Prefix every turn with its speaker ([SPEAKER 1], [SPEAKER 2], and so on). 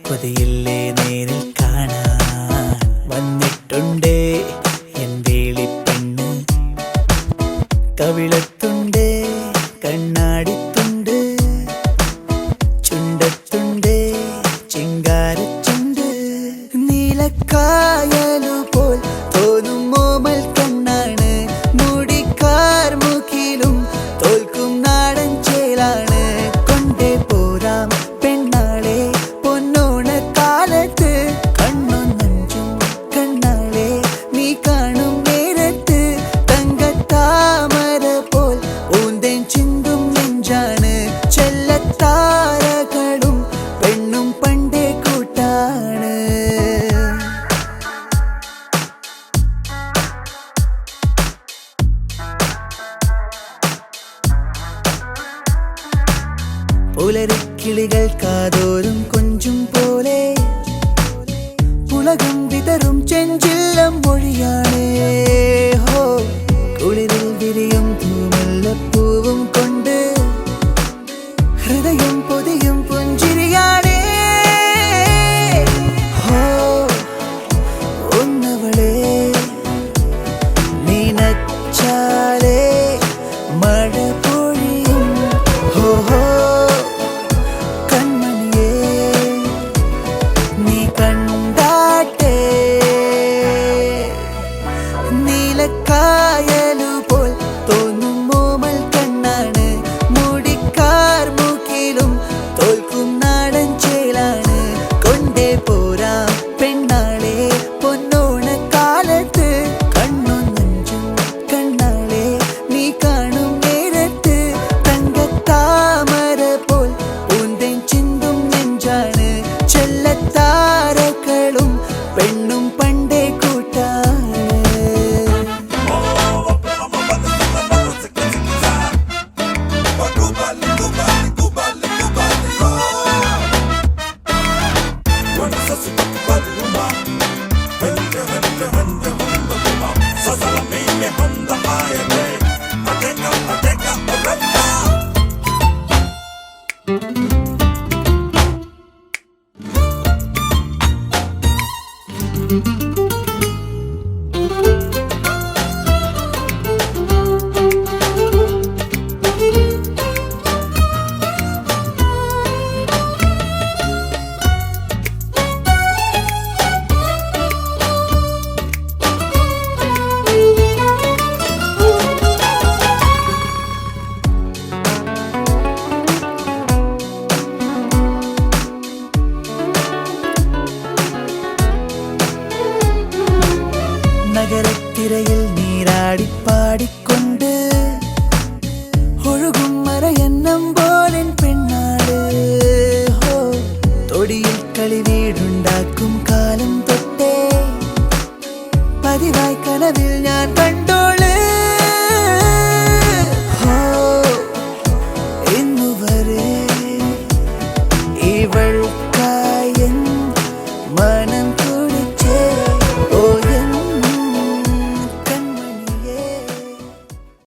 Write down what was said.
[SPEAKER 1] കൊതിയില്ലേ നേരിൽ കാണാൻ വന്നിട്ടുണ്ടേ എൻ വേളിപ്പെണ്ണ്. കവിളത്തുണ്ട് കണ്ണാടിത്തുണ്ട്, ചുണ്ടത്തുണ്ട് ചിങ്കാരച്ചുണ്ട്. നീലക്കായലുപോൽ തോന്നും മോമൽ കണ്ണാണ്, മുടിക്കാർ മുഖിലും തോൽക്കും നാടൻ ചേലാണ്. കൊണ്ടേ പോരാം പെണ്ണാളെ പൊന്നോണ കാലത്ത്, കണ്ണൊന്നഞ്ചും കണ്ണാളെ നീ കാണും നേരത്ത്. തങ്കത്താമര പോൽ ഊന്തൻ ചിന്തും നെഞ്ചാണ്, ചെല്ലത്താരകളും പെണ്ണും പണ്ടേ കൂട്ടാണ്. പുലരിക്കിളികൾ കാതോരും കൊഞ്ചും പോലെ, പുളകം വിതറും ചെഞ്ചില്ലം മൊഴിയാണ്. ഹോ കുളിരിൽ വിരിയും തൂമല്ലപ്പൂവും കൊണ്ട് ഹൃദയം പൊതിയും